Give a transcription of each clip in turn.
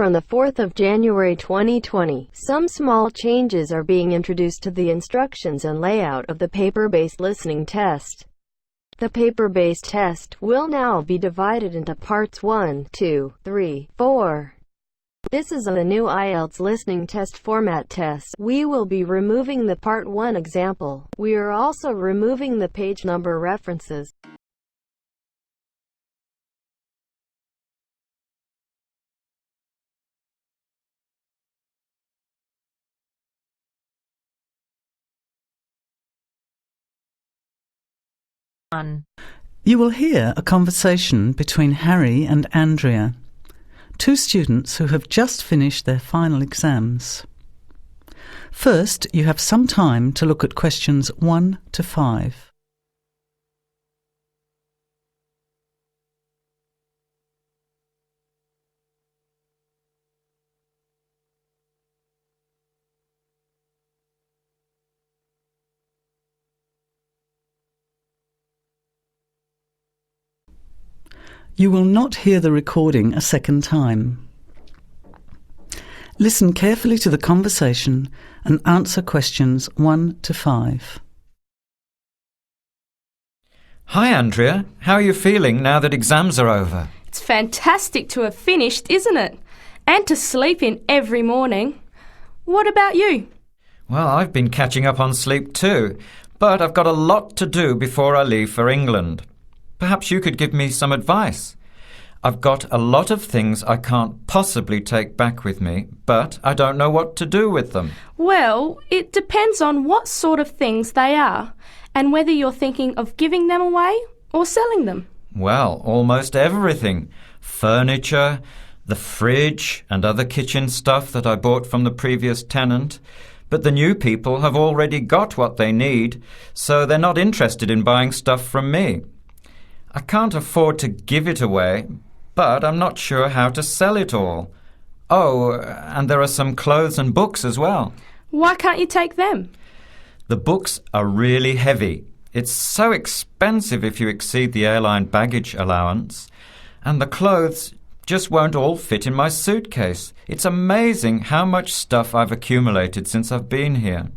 from the 4th of January 2020, some small changes are being introduced to the instructions and layout of the paper-based listening test. The paper-based test will now be divided into parts 1, 2, 3, 4. This is the new Ielts listening test format test. We will be removing the Part 1 example. We are also removing the page number references. You will hear a conversation between Harry and Andrea, two students who have just finished their final exams. First, you have some time to look at questions 1 to 5. You will not hear the recording a second time. Listen carefully to the conversation and answer questions 1 to 5. Hi Andrea, how are you feeling now that exams are over? It's fantastic to have finished, isn't it? And to sleep in every morning. What about you? Well, I've been catching up on sleep too, but I've got a lot to do before I leave for England. Perhaps you could give me some advice. I've got a lot of things I can't possibly take back with me, but I don't know what to do with them. Well, it depends on what sort of things they are and whether you're thinking of giving them away or selling them. Well, almost everything. Furniture, the fridge and other kitchen stuff that I bought from the previous tenant. But the new people have already got what they need, so they're not interested in buying stuff from me. I can't afford to give it away, but I'm not sure how to sell it all. Oh, and there are some clothes and books as well. Why can't you take them? The books are really heavy. It's so expensive if you exceed the airline baggage allowance. And the clothes just won't all fit in my suitcase. It's amazing how much stuff I've accumulated since I've been here.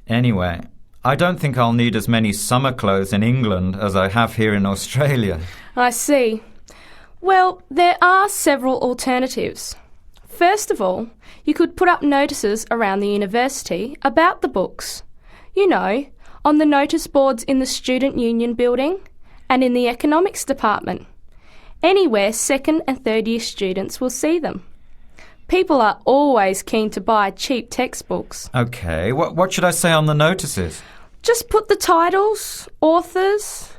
Anyway, I don't think I'll need as many summer clothes in England as I have here in Australia. I see. Well, there are several alternatives. First of all, you could put up notices around the university about the books. You know, on the notice boards in the Student Union building and in the economics department. Anywhere second and third year students will see them. People are always keen to buy cheap textbooks. OK, what should I say on the notices? Just put the titles, authors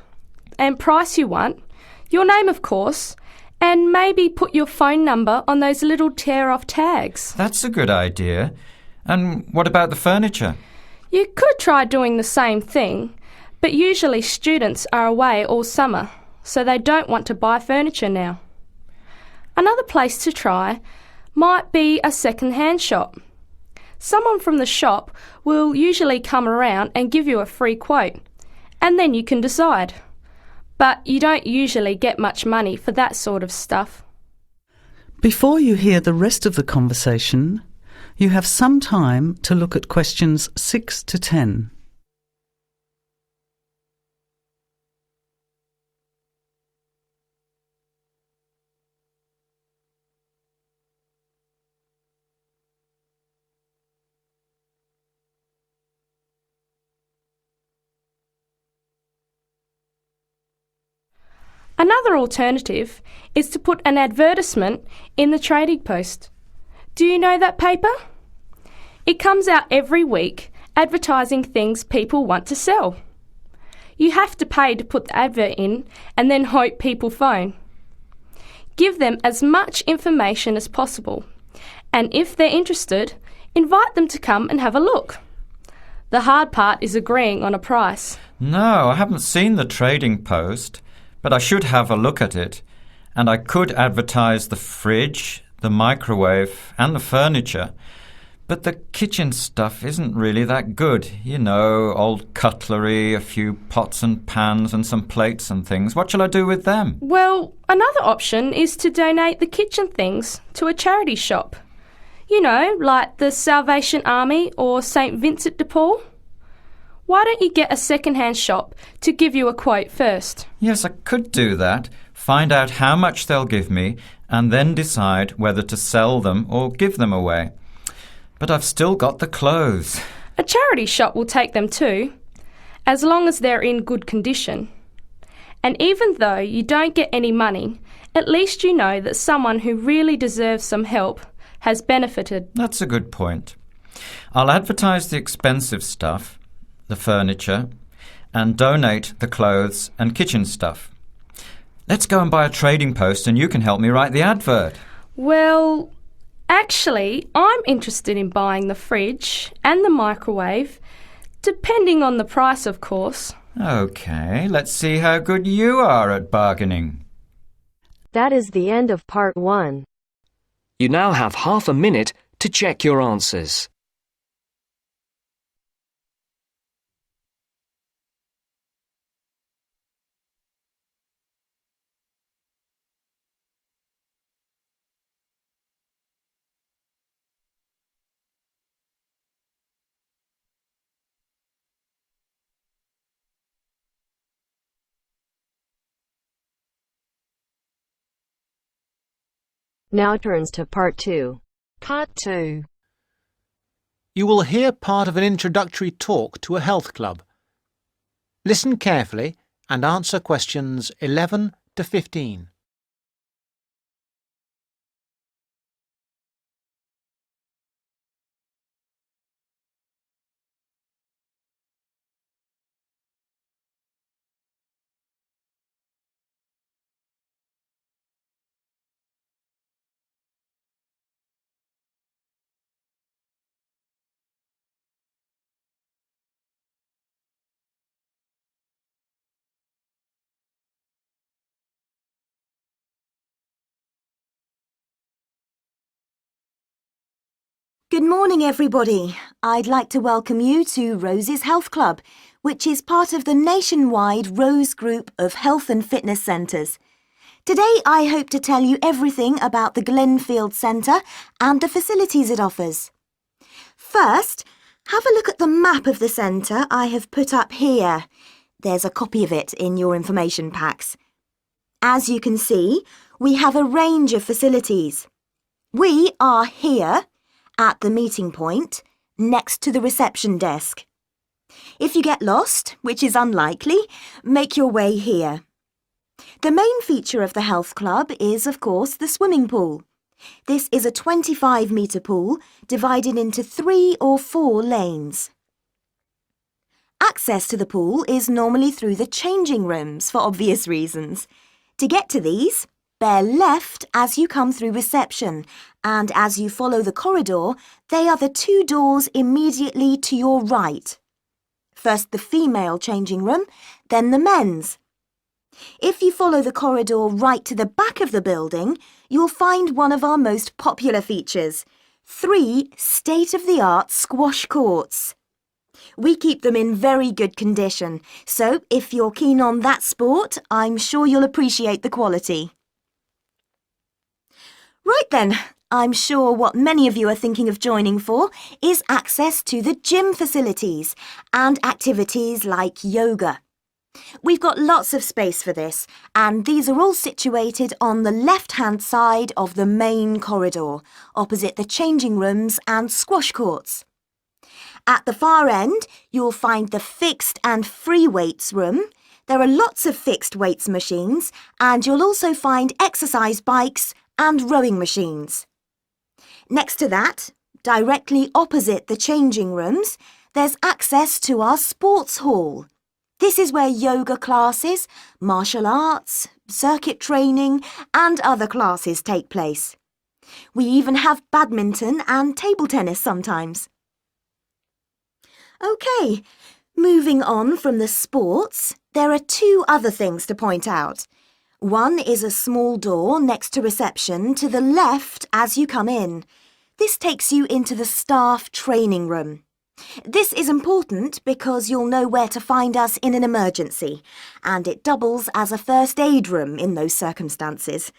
and price you want, your name of course, and maybe put your phone number on those little tear-off tags. That's a good idea. And what about the furniture? You could try doing the same thing, but usually students are away all summer, so they don't want to buy furniture now. Another place to try might be a second-hand shop. Someone from the shop will usually come around and give you a free quote, and then you can decide. But you don't usually get much money for that sort of stuff. Before you hear the rest of the conversation, you have some time to look at questions 6 to 10. Another alternative is to put an advertisement in the Trading Post. Do you know that paper? It comes out every week advertising things people want to sell. You have to pay to put the advert in and then hope people phone. Give them as much information as possible, and if they're interested, invite them to come and have a look. The hard part is agreeing on a price. No, I haven't seen the Trading Post. But I should have a look at it, and I could advertise the fridge, the microwave and the furniture. But the kitchen stuff isn't really that good. You know, old cutlery, a few pots and pans and some plates and things. What shall I do with them? Well, another option is to donate the kitchen things to a charity shop. You know, like the Salvation Army or St Vincent de Paul. Why don't you get a second-hand shop to give you a quote first? Yes, I could do that. Find out how much they'll give me and then decide whether to sell them or give them away. But I've still got the clothes. A charity shop will take them too, as long as they're in good condition. And even though you don't get any money, at least you know that someone who really deserves some help has benefited. That's a good point. I'll advertise the expensive stuff, the furniture, and donate the clothes and kitchen stuff. Let's go and buy a trading post and you can help me write the advert. Well, actually, I'm interested in buying the fridge and the microwave, depending on the price, of course. OK, let's see how good you are at bargaining. That is the end of part 1. You now have half a minute to check your answers. Now turns to part 2. Part 2. You will hear part of an introductory talk to a health club. Listen carefully and answer questions 11 to 15. Good morning, everybody. I'd like to welcome you to Rose's Health Club, which is part of the nationwide Rose Group of Health and Fitness Centres. Today, I hope to tell you everything about the Glenfield Centre and the facilities it offers. First, have a look at the map of the centre I have put up here. There's a copy of it in your information packs. As you can see, we have a range of facilities. We are here at the meeting point, next to the reception desk. If you get lost, which is unlikely, make your way here. The main feature of the health club is, of course, the swimming pool. This is a 25-metre pool divided into 3 or 4 lanes. Access to the pool is normally through the changing rooms for obvious reasons. To get to these, bear left as you come through reception, and as you follow the corridor, they are the 2 doors immediately to your right. First the female changing room, then the men's. If you follow the corridor right to the back of the building, you'll find one of our most popular features, 3 state-of-the-art squash courts. We keep them in very good condition, so if you're keen on that sport, I'm sure you'll appreciate the quality. Right then, I'm sure what many of you are thinking of joining for is access to the gym facilities and activities like yoga. We've got lots of space for this, and these are all situated on the left-hand side of the main corridor, opposite the changing rooms and squash courts. At the far end, you'll find the fixed and free weights room. There are lots of fixed weights machines, and you'll also find exercise bikes and rowing machines. Next to that, directly opposite the changing rooms, there's access to our sports hall. This is where yoga classes, martial arts, circuit training and other classes take place. We even have badminton and table tennis sometimes. OK, moving on from the sports, there are 2 other things to point out. One is a small door next to reception to the left as you come in. This takes you into the staff training room. This is important because you'll know where to find us in an emergency, and it doubles as a first aid room in those circumstances.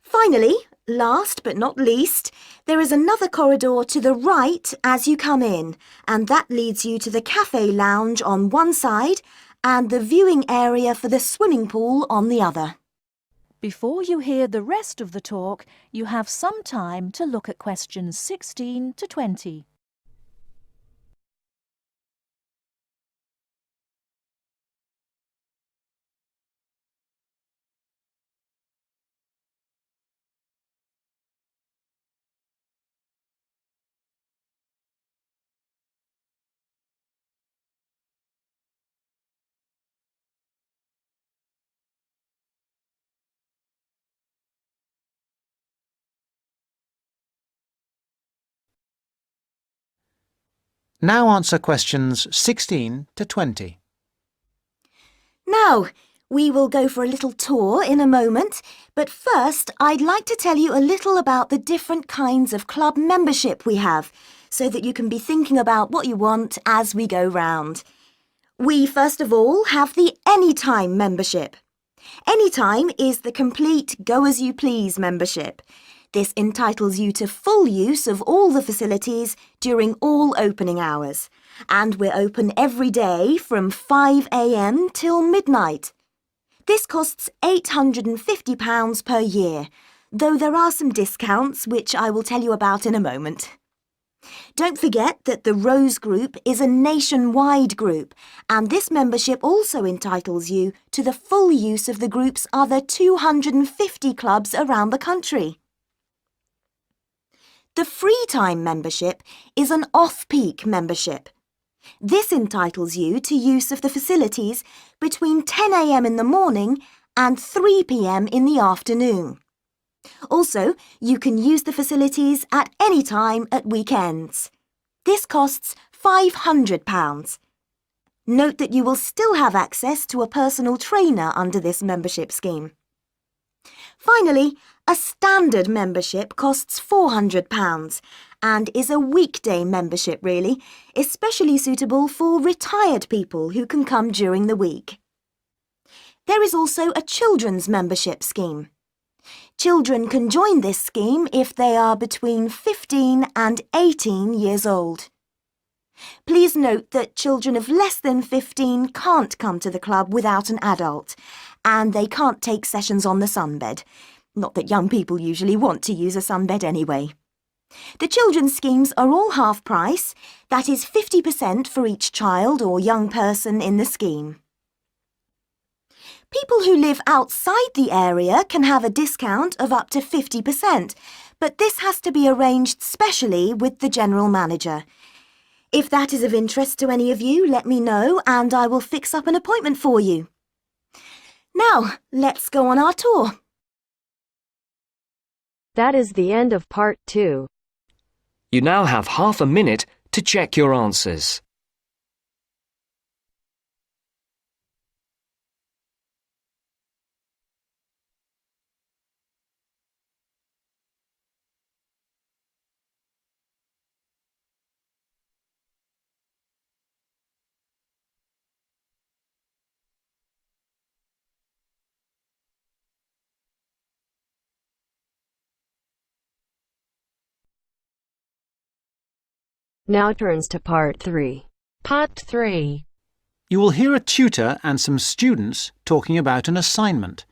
Finally, last but not least, there is another corridor to the right as you come in, and that leads you to the cafe lounge on one side and the viewing area for the swimming pool on the other. Before you hear the rest of the talk, you have some time to look at questions 16 to 20. Now answer questions 16 to 20. Now, we will go for a little tour in a moment, but first I'd like to tell you a little about the different kinds of club membership we have, so that you can be thinking about what you want as we go round. We first of all have the Anytime membership. Anytime is the complete go-as-you-please membership. This entitles you to full use of all the facilities during all opening hours, and we're open every day from 5 a.m. till midnight. This costs £850 per year, though there are some discounts which I will tell you about in a moment. Don't forget that the Rose Group is a nationwide group, and this membership also entitles you to the full use of the group's other 250 clubs around the country. The Free Time membership is an off-peak membership. This entitles you to use of the facilities between 10 a.m. in the morning and 3 p.m. in the afternoon. Also, you can use the facilities at any time at weekends. This costs £500. Note that you will still have access to a personal trainer under this membership scheme. Finally, a standard membership costs £400 and is a weekday membership really, especially suitable for retired people who can come during the week. There is also a children's membership scheme. Children can join this scheme if they are between 15 and 18 years old. Please note that children of less than 15 can't come to the club without an adult, and they can't take sessions on the sunbed. Not that young people usually want to use a sunbed anyway. The children's schemes are all half price, that is 50% for each child or young person in the scheme. People who live outside the area can have a discount of up to 50%, but this has to be arranged specially with the general manager. If that is of interest to any of you, let me know and I will fix up an appointment for you. Now, let's go on our tour. That is the end of part 2. You now have half a minute to check your answers. Now turns to part 3. Part 3. You will hear a tutor and some students talking about an assignment.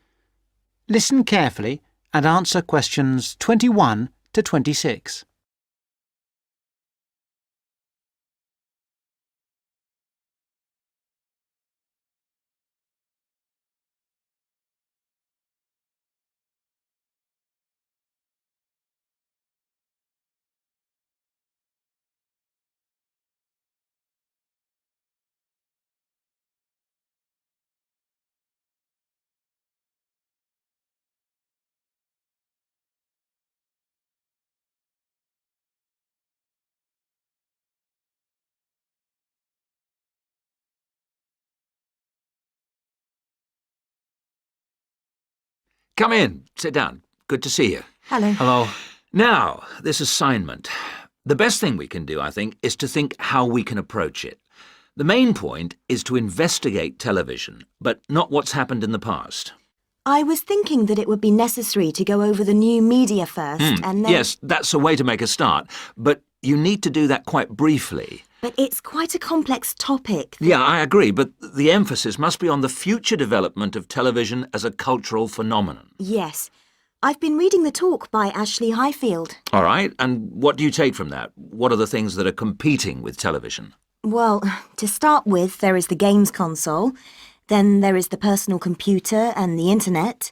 Listen carefully and answer questions 21 to 26. Come in. Sit down. Good to see you. Hello. Hello. Now, this assignment. The best thing we can do, I think, is to think how we can approach it. The main point is to investigate television, but not what's happened in the past. I was thinking that it would be necessary to go over the new media first and then... Yes, that's a way to make a start, but you need to do that quite briefly. But it's quite a complex topic. Yeah, I agree, but the emphasis must be on the future development of television as a cultural phenomenon. Yes. I've been reading the talk by Ashley Highfield. All right, and what do you take from that? What are the things that are competing with television? Well, to start with, there is the games console. Then there is the personal computer and the internet.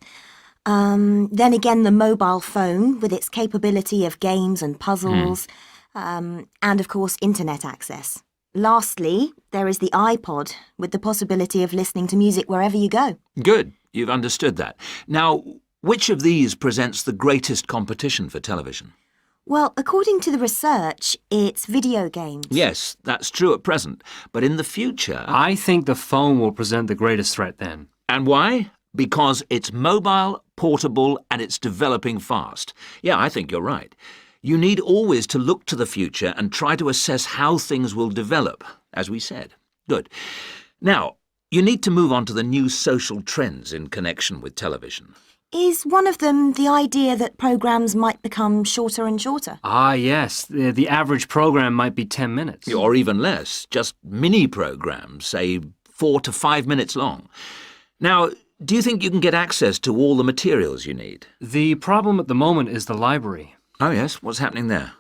Then again, the mobile phone with its capability of games and puzzles. And of course, internet access. Lastly, there is the iPod with the possibility of listening to music wherever you go. Good, you've understood that. Now, which of these presents the greatest competition for television? Well, according to the research, it's video games. Yes, that's true at present, but in the future... I think the phone will present the greatest threat then. And why? Because it's mobile, portable, and it's developing fast. Yeah, I think you're right. You need always to look to the future and try to assess how things will develop, as we said. Good. Now, you need to move on to the new social trends in connection with television. Is one of them the idea that programmes might become shorter and shorter? Ah, yes. The average program might be 10 minutes. Or even less, just mini-programs, say 4 to 5 minutes long. Now, do you think you can get access to all the materials you need? The problem at the moment is the library. Oh, yes? What's happening there?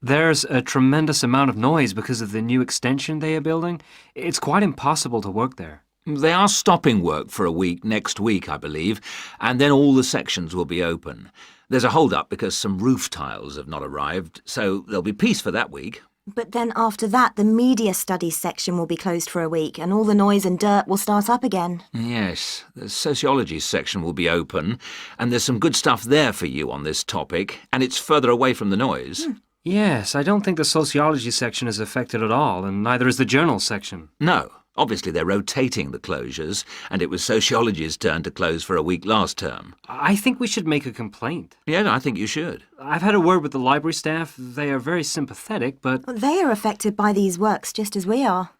There's a tremendous amount of noise because of the new extension they are building. It's quite impossible to work there. They are stopping work for a week next week, I believe, and then all the sections will be open. There's a hold-up because some roof tiles have not arrived, so there'll be peace for that week. But then after that, the media studies section will be closed for a week, and all the noise and dirt will start up again. Yes, the sociology section will be open, and there's some good stuff there for you on this topic, and it's further away from the noise. Yes, I don't think the sociology section is affected at all, and neither is the journal section. No. Obviously, they're rotating the closures, and it was sociology's turn to close for a week last term. I think we should make a complaint. Yeah, I think you should. I've had a word with the library staff. They are very sympathetic, but... They are affected by these works just as we are.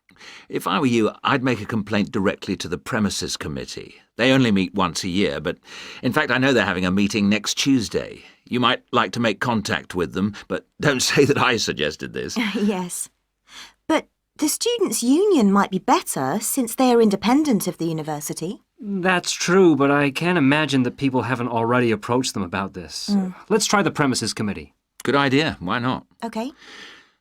If I were you, I'd make a complaint directly to the premises committee. They only meet once a year, but in fact, I know they're having a meeting next Tuesday. You might like to make contact with them, but don't say that I suggested this. Yes. But the Students' Union might be better since they are independent of the university. That's true, but I can't imagine that people haven't already approached them about this. Let's try the premises committee. Good idea. Why not? OK.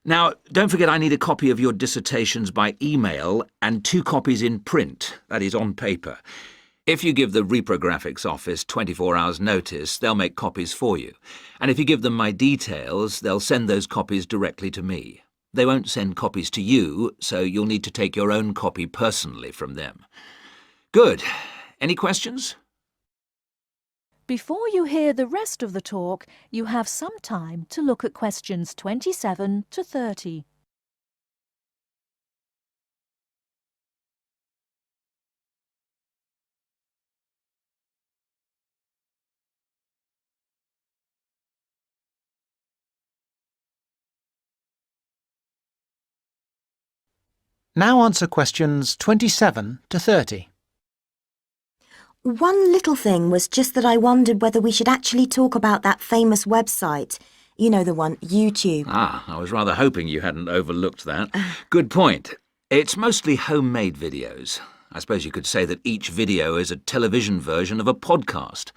Now, don't forget I need a copy of your dissertations by email and 2 copies in print, that is, on paper. If you give the reprographics office 24 hours' notice, they'll make copies for you. And if you give them my details, they'll send those copies directly to me. They won't send copies to you, so you'll need to take your own copy personally from them. Good. Any questions? Before you hear the rest of the talk, you have some time to look at questions 27 to 30. Now answer questions 27 to 30. One little thing was just that I wondered whether we should actually talk about that famous website. You know the one, YouTube. Ah, I was rather hoping you hadn't overlooked that. Good point. It's mostly homemade videos. I suppose you could say that each video is a television version of a podcast.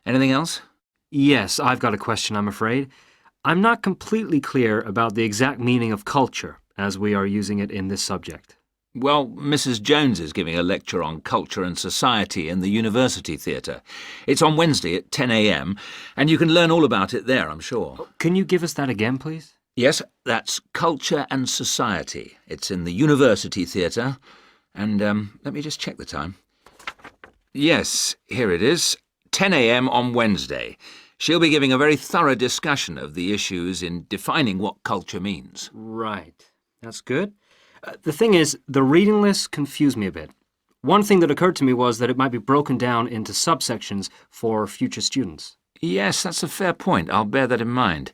Anything else? Yes, I've got a question, I'm afraid. I'm not completely clear about the exact meaning of culture, as we are using it in this subject. Well, Mrs. Jones is giving a lecture on culture and society in the University Theatre. It's on Wednesday at 10 a.m, and you can learn all about it there, I'm sure. Can you give us that again, please? Yes, that's Culture and Society. It's in the University Theatre. And let me just check the time. Yes, here it is. 10 a.m. on Wednesday. She'll be giving a very thorough discussion of the issues in defining what culture means. Right. That's good. The thing is, the reading list confused me a bit. One thing that occurred to me was that it might be broken down into subsections for future students. Yes, that's a fair point. I'll bear that in mind.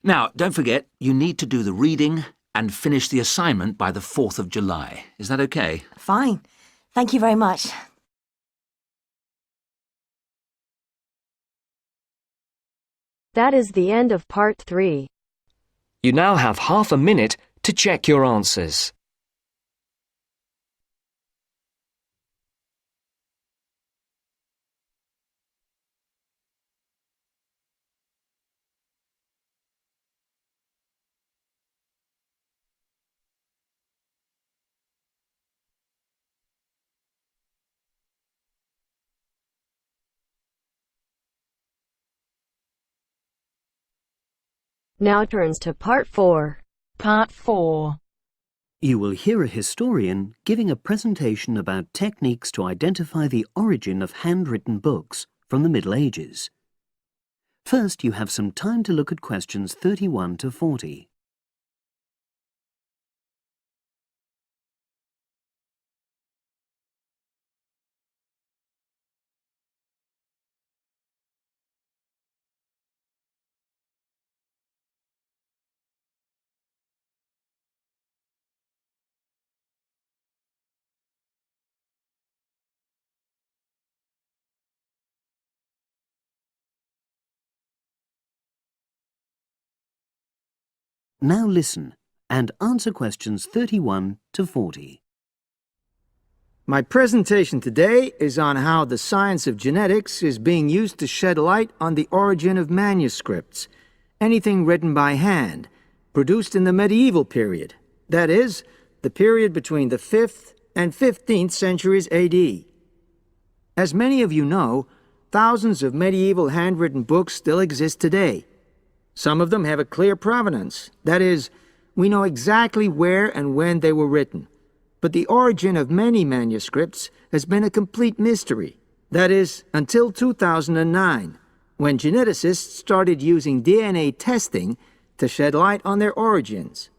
Now, don't forget, you need to do the reading and finish the assignment by the 4th of July. Is that okay? Fine. Thank you very much. That is the end of part 3. You now have half a minute to check your answers. Now turns to part 4. Part 4. You will hear a historian giving a presentation about techniques to identify the origin of handwritten books from the Middle Ages. First, you have some time to look at questions 31 to 40. Now listen and answer questions 31 to 40. My presentation today is on how the science of genetics is being used to shed light on the origin of manuscripts, anything written by hand, produced in the medieval period, that is, the period between the 5th and 15th centuries AD. As many of you know, thousands of medieval handwritten books still exist today. Some of them have a clear provenance. That is, we know exactly where and when they were written. But the origin of many manuscripts has been a complete mystery. That is, until 2009, when geneticists started using DNA testing to shed light on their origins.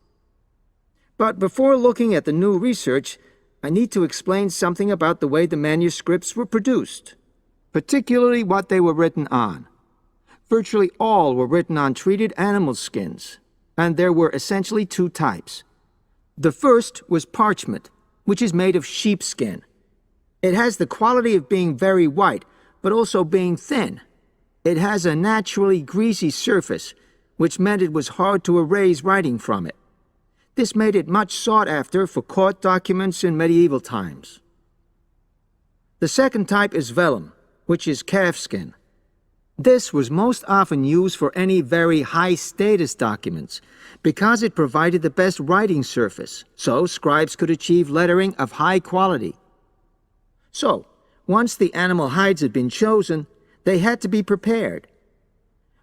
But before looking at the new research, I need to explain something about the way the manuscripts were produced, particularly what they were written on. Virtually all were written on treated animal skins, and there were essentially 2 types. The first was parchment, which is made of sheepskin. It has the quality of being very white, but also being thin. It has a naturally greasy surface, which meant it was hard to erase writing from it. This made it much sought after for court documents in medieval times. The second type is vellum, which is calfskin. This was most often used for any very high-status documents because it provided the best writing surface, so scribes could achieve lettering of high quality. So, once the animal hides had been chosen, they had to be prepared.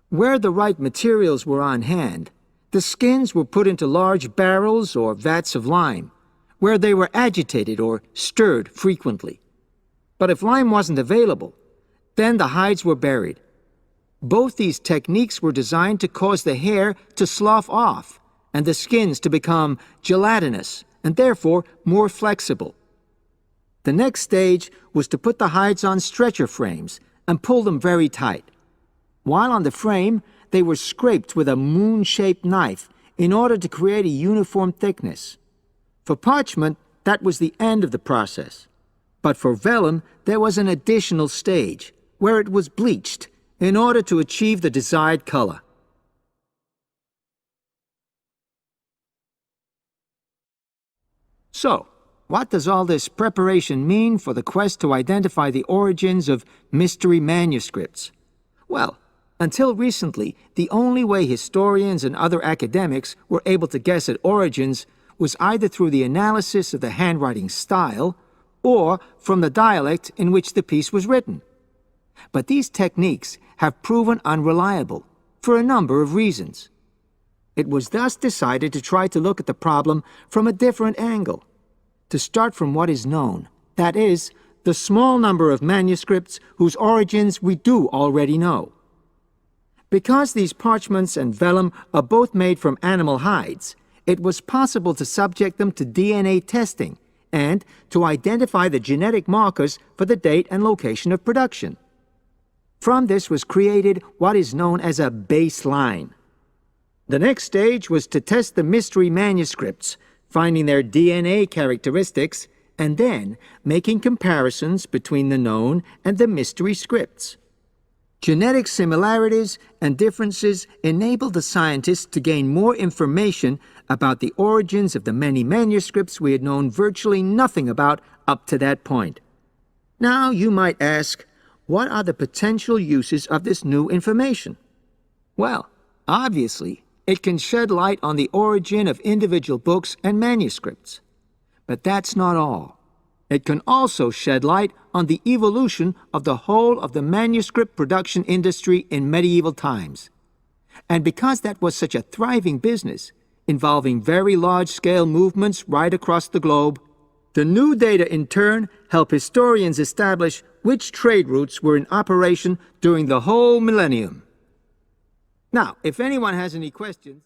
Where the right materials were on hand, the skins were put into large barrels or vats of lime, where they were agitated or stirred frequently. But if lime wasn't available, then the hides were buried. Both these techniques were designed to cause the hair to slough off and the skins to become gelatinous and therefore more flexible. The next stage was to put the hides on stretcher frames and pull them very tight. While on the frame, they were scraped with a moon-shaped knife in order to create a uniform thickness. For parchment, that was the end of the process. But for vellum, there was an additional stage, where it was bleached in order to achieve the desired color. So, what does all this preparation mean for the quest to identify the origins of mystery manuscripts? Well, until recently, the only way historians and other academics were able to guess at origins was either through the analysis of the handwriting style or from the dialect in which the piece was written. But these techniques have proven unreliable for a number of reasons. It was thus decided to try to look at the problem from a different angle, to start from what is known, that is, the small number of manuscripts whose origins we do already know. Because these parchments and vellum are both made from animal hides, it was possible to subject them to DNA testing and to identify the genetic markers for the date and location of production. From this was created what is known as a baseline. The next stage was to test the mystery manuscripts, finding their DNA characteristics, and then making comparisons between the known and the mystery scripts. Genetic similarities and differences enabled the scientists to gain more information about the origins of the many manuscripts we had known virtually nothing about up to that point. Now you might ask, what are the potential uses of this new information? Well, obviously, it can shed light on the origin of individual books and manuscripts. But that's not all. It can also shed light on the evolution of the whole of the manuscript production industry in medieval times. And because that was such a thriving business, involving very large-scale movements right across the globe, the new data in turn help historians establish which trade routes were in operation during the whole millennium. Now, if anyone has any questions...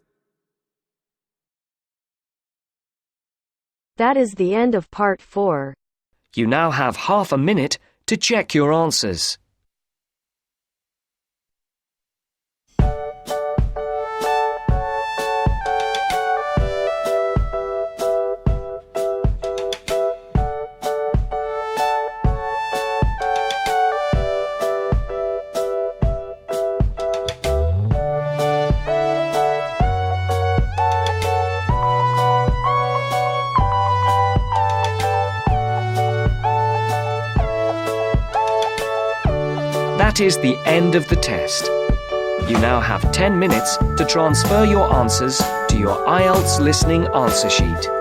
That is the end of part 4. You now have half a minute to check your answers. That is the end of the test. You now have 10 minutes to transfer your answers to your Ielts listening answer sheet.